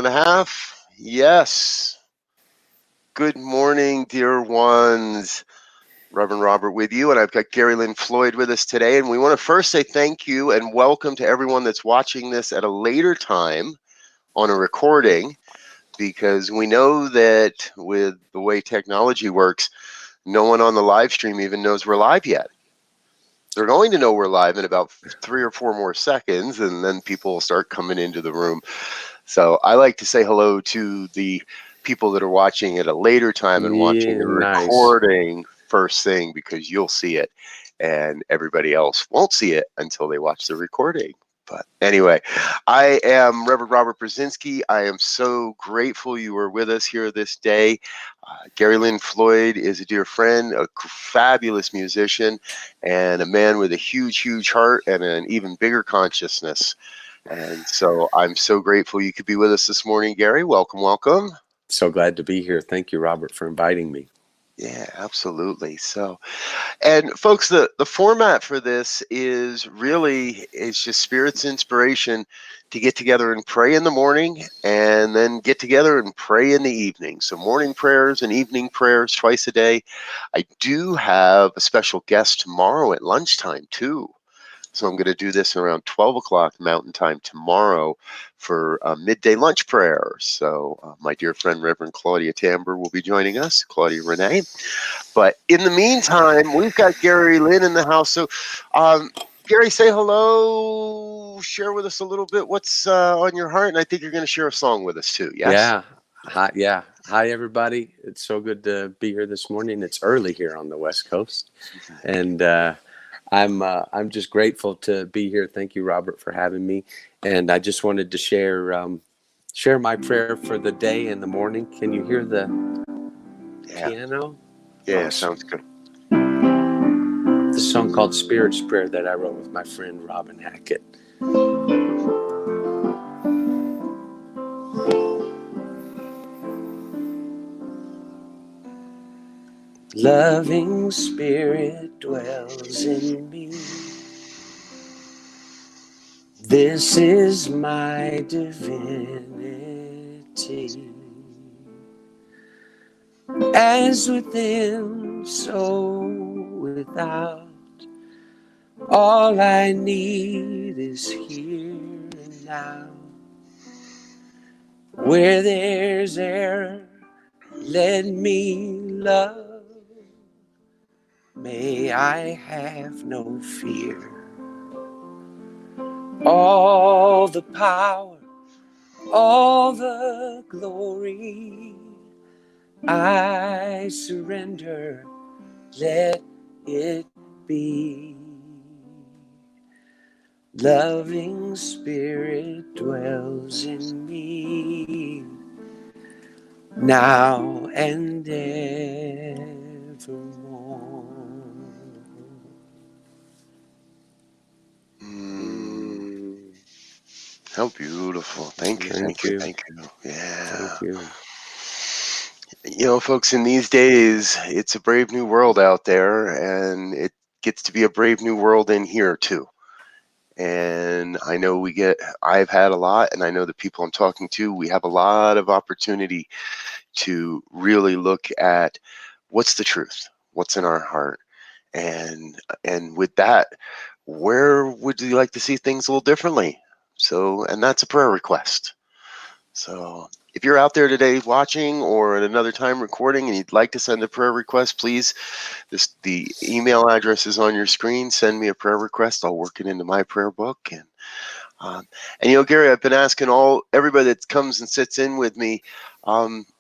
1.5. Yes. Good morning, dear ones. Reverend Robert with you, and I've got Gary Lynn Floyd with us today. And we want to first say thank you and welcome to everyone that's watching this at a later time on a recording, because we know that with the way technology works, no one on the live stream even knows we're live yet. They're going to know we're live in about 3 or 4 more seconds, and then people will start coming into the room. So I like to say hello to the people that are watching at a later time and watching the recording first thing, because you'll see it and everybody else won't see it until they watch the recording. But anyway, I am Reverend Robert Brzezinski. I am so grateful you were with us here this day. Gary Lynn Floyd is a dear friend, a fabulous musician, and a man with a huge, huge heart and an even bigger consciousness. And so I'm so grateful you could be with us this morning, Gary. Welcome, welcome. So glad to be here. Thank you, Robert, for inviting me. Yeah, absolutely. So, and folks, the format for this is just Spirit's inspiration to get together and pray in the morning, and then get together and pray in the evening. So morning prayers and evening prayers twice a day. I do have a special guest tomorrow at lunchtime too. So I'm going to do this around 12 o'clock Mountain Time tomorrow for midday lunch prayer. So my dear friend Reverend Claudia Tamber will be joining us, Claudia Renee. But in the meantime, we've got Gary Lynn in the house. So Gary, say hello, share with us a little bit what's on your heart. And I think you're going to share a song with us too, yes? Yeah. Hi, everybody. It's so good to be here this morning. It's early here on the West Coast. And I'm just grateful to be here. Thank you, Robert, for having me. And I just wanted to share my prayer for the day and the morning. Can you hear the piano? Yeah, sounds good. The song called Spirit's Prayer that I wrote with my friend Robin Hackett. Loving Spirit dwells in me. This is my divinity. As within, so without. All I need is here and now. Where there's error, let me love. May I have no fear. All the power, all the glory, I surrender, let it be. Loving Spirit dwells in me, now and evermore. How beautiful. Thank you. Yeah. Thank you. You know, folks, in these days, it's a brave new world out there, and it gets to be a brave new world in here too. And I know I've had a lot, and I know the people I'm talking to, we have a lot of opportunity to really look at what's the truth, what's in our heart. And with that, where would you like to see things a little differently? So, and that's a prayer request. So if you're out there today watching or at another time recording and you'd like to send a prayer request, please, the email address is on your screen. Send me a prayer request. I'll work it into my prayer book. And you know, Gary, I've been asking everybody that comes and sits in with me,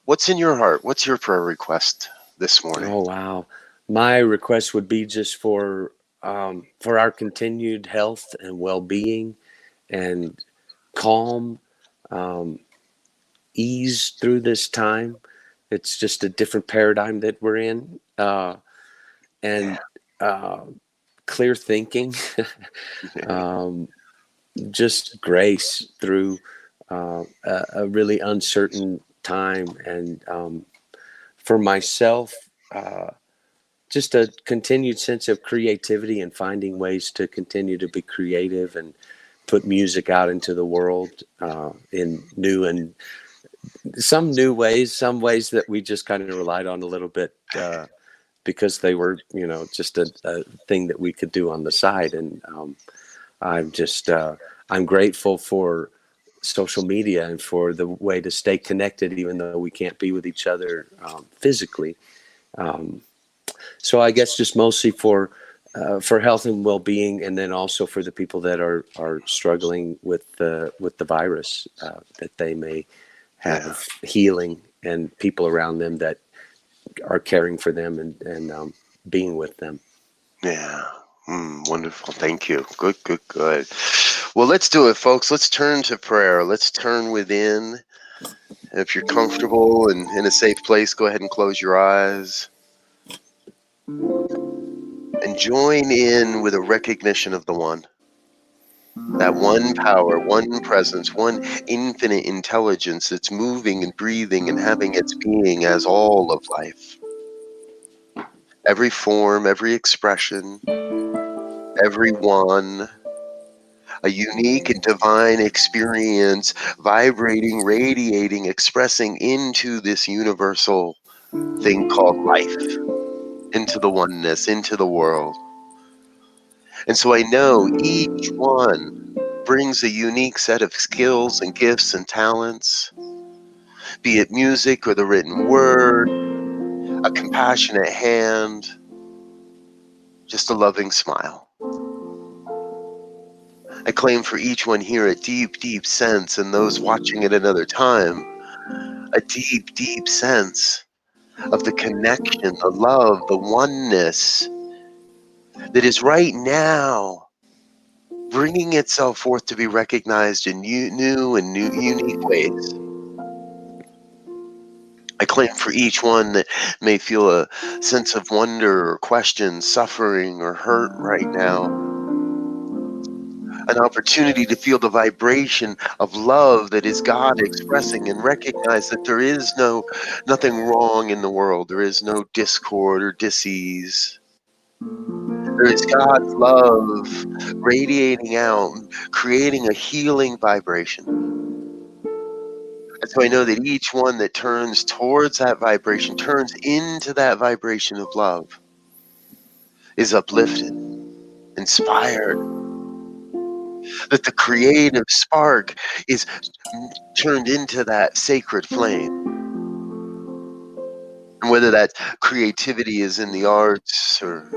what's in your heart? What's your prayer request this morning? Oh, wow. My request would be just for our continued health and well-being and calm, ease through this time. It's just a different paradigm that we're in, and clear thinking, just grace through a really uncertain time. And for myself, just a continued sense of creativity and finding ways to continue to be creative and put music out into the world in new and Some new ways, some ways that we just kind of relied on a little bit because they were, just a thing that we could do on the side. And I'm just, I'm grateful for social media and for the way to stay connected, even though we can't be with each other physically. Um, so I guess just mostly for health and well-being, and then also for the people that are struggling with the virus, that they may Yeah. have healing and people around them that are caring for them and being with them. Yeah. Wonderful. Thank you. Good, good, good. Well, let's do it, folks. Let's turn to prayer. Let's turn within. If you're comfortable and in a safe place, go ahead and close your eyes and join in with a recognition of the one. That one power, one presence, one infinite intelligence that's moving and breathing and having its being as all of life. Every form, every expression, every one, a unique and divine experience, vibrating, radiating, expressing into this universal thing called life, into the oneness, into the world. And so I know each one brings a unique set of skills and gifts and talents, be it music or the written word, a compassionate hand, just a loving smile. I claim for each one here a deep, deep sense, and those watching at another time, a deep, deep sense of the connection, the love, the oneness that is right now bringing itself forth to be recognized in new and new unique ways. I claim for each one that may feel a sense of wonder or question, suffering or hurt right now, an opportunity to feel the vibration of love that is God expressing and recognize that there is nothing wrong in the world. There is no discord or disease. There is God's love radiating out, creating a healing vibration. And so I know that each one that turns towards that vibration, turns into that vibration of love, is uplifted, inspired, that the creative spark is turned into that sacred flame. And whether that creativity is in the arts or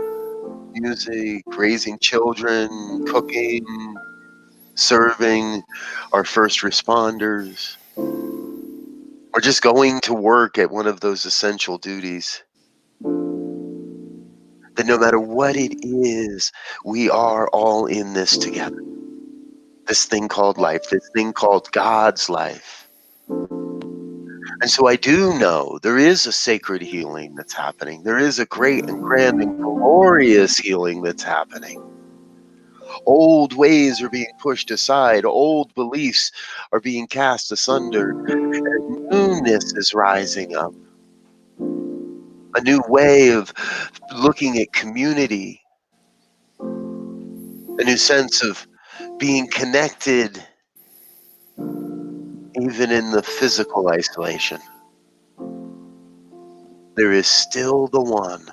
music, raising children, cooking, serving our first responders, or just going to work at one of those essential duties, that no matter what it is, we are all in this together. This thing called life, this thing called God's life. And so I do know there is a sacred healing that's happening. There is a great and grand and glorious healing that's happening. Old ways are being pushed aside. Old beliefs are being cast asunder. And newness is rising up. A new way of looking at community. A new sense of being connected even in the physical isolation. There is still the one.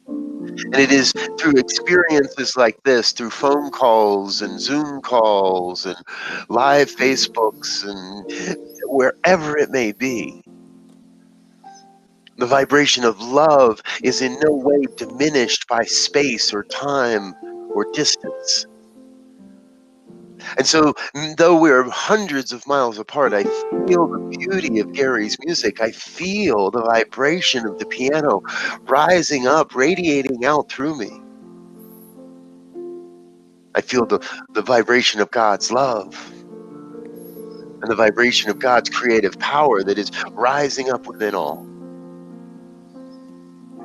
And it is through experiences like this, through phone calls and Zoom calls and live Facebooks and wherever it may be, the vibration of love is in no way diminished by space or time or distance. And so, though we're hundreds of miles apart, I feel the beauty of Gary's music. I feel the vibration of the piano rising up, radiating out through me. I feel the vibration of God's love and the vibration of God's creative power that is rising up within all.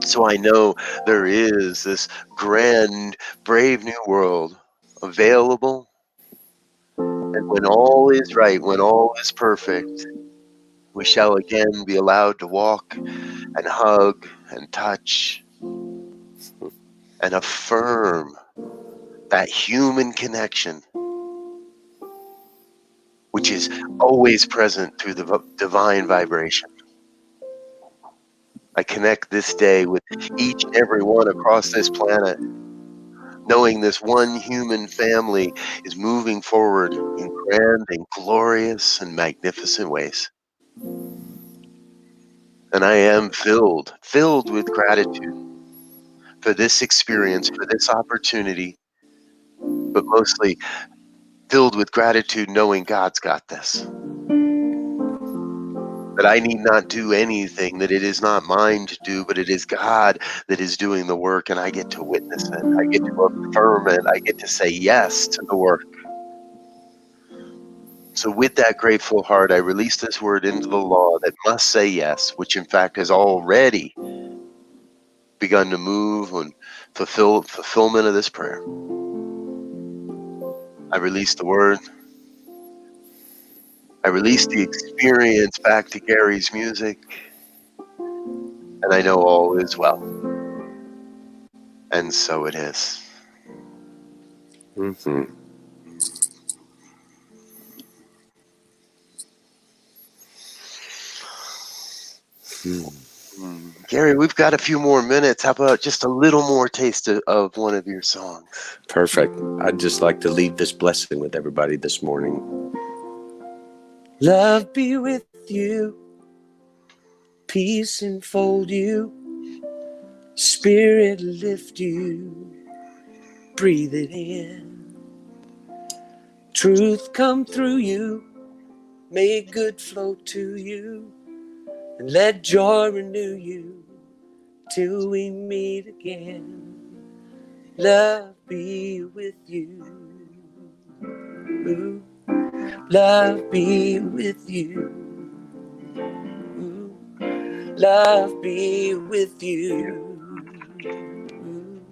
So I know there is this grand, brave new world available. And when all is right, when all is perfect, we shall again be allowed to walk and hug and touch and affirm that human connection which is always present through the divine vibration. I connect this day with each and every one across this planet, knowing this one human family is moving forward in grand and glorious and magnificent ways. And I am filled with gratitude for this experience, for this opportunity, but mostly filled with gratitude knowing God's got this. That I need not do anything, that it is not mine to do, but it is God that is doing the work, and I get to witness it. I get to affirm it. I get to say yes to the work. So with that grateful heart, I release this word into the law that must say yes, which in fact has already begun to move and fulfillment of this prayer. I release the word. I release the experience back to Gary's music, and I know all is well. And so it is. Mm-hmm. Gary, we've got a few more minutes. How about just a little more taste of one of your songs? Perfect. I'd just like to leave this blessing with everybody this morning. Love be with you, peace enfold you, spirit lift you, breathe it in. Truth come through you, may good flow to you, and let joy renew you till we meet again. Love be with you. Ooh. Love be with you. Ooh. Love be with you. Ooh.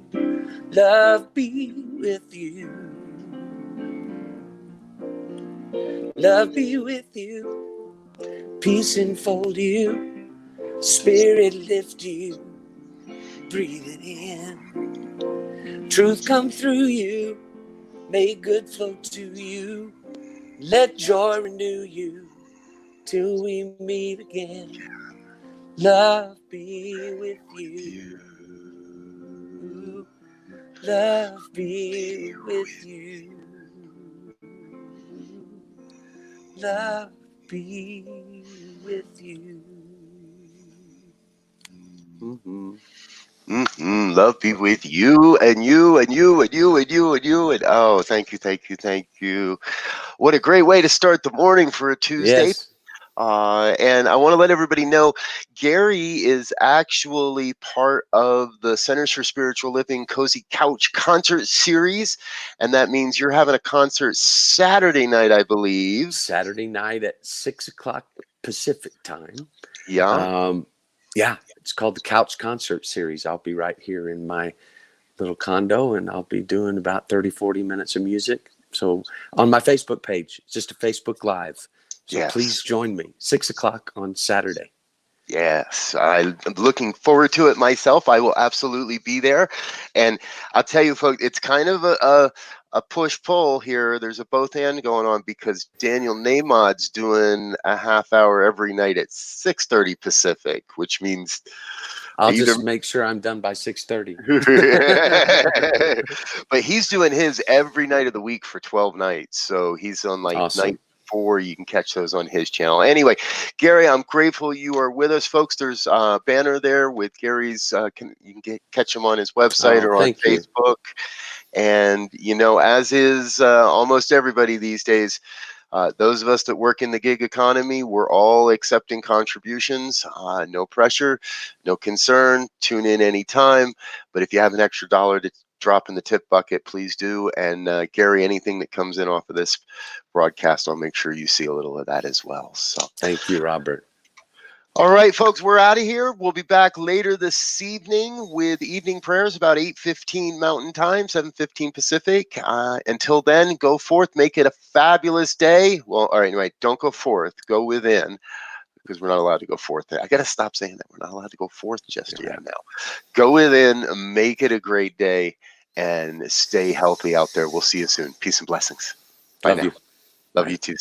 Love be with you. Love be with you. Peace enfold you. Spirit lift you. Breathe it in. Truth come through you. May good flow to you. Let joy renew you till we meet again. Love be with you. Love be with you. Love be with you. Mm-hmm. Mm-hmm. Love be with you and you and you and you and you and you and oh, thank you, thank you, thank you. What a great way to start the morning for a Tuesday. Yes. And I want to let everybody know Gary is actually part of the Centers for Spiritual Living Cozy Couch concert series. And that means you're having a concert Saturday night, I believe. Saturday night at 6 o'clock Pacific time. Yeah. Yeah, it's called the Couch Concert Series. I'll be right here in my little condo, and I'll be doing about 30, 40 minutes of music. So on my Facebook page, it's just a Facebook Live. So Yes. please join me, 6 o'clock on Saturday. Yes, I'm looking forward to it myself. I will absolutely be there. And I'll tell you, folks, it's kind of a push-pull here. There's a both and going on because Daniel Namod's doing a half hour every night at 6:30 Pacific, which means I'll just make sure I'm done by 6:30. But he's doing his every night of the week for 12 nights. So he's on like Awesome. night 4. You can catch those on his channel. Anyway, Gary, I'm grateful you are with us, folks. There's a banner there with Gary's. You can catch him on his website or on Facebook. And, you know, as is almost everybody these days, those of us that work in the gig economy, we're all accepting contributions. No pressure, no concern. Tune in anytime. But if you have an extra dollar to drop in the tip bucket, please do. And Gary, anything that comes in off of this broadcast, I'll make sure you see a little of that as well. So thank you, Robert. All right, folks, we're out of here. We'll be back later this evening with evening prayers about 8:15 Mountain Time, 7:15 Pacific. Until then, go forth, make it a fabulous day. Well, all right, anyway, don't go forth, go within, because we're not allowed to go forth. I got to stop saying that. We're not allowed to go forth just yet now. Go within, make it a great day, and stay healthy out there. We'll see you soon. Peace and blessings. Bye now. You. Love you too.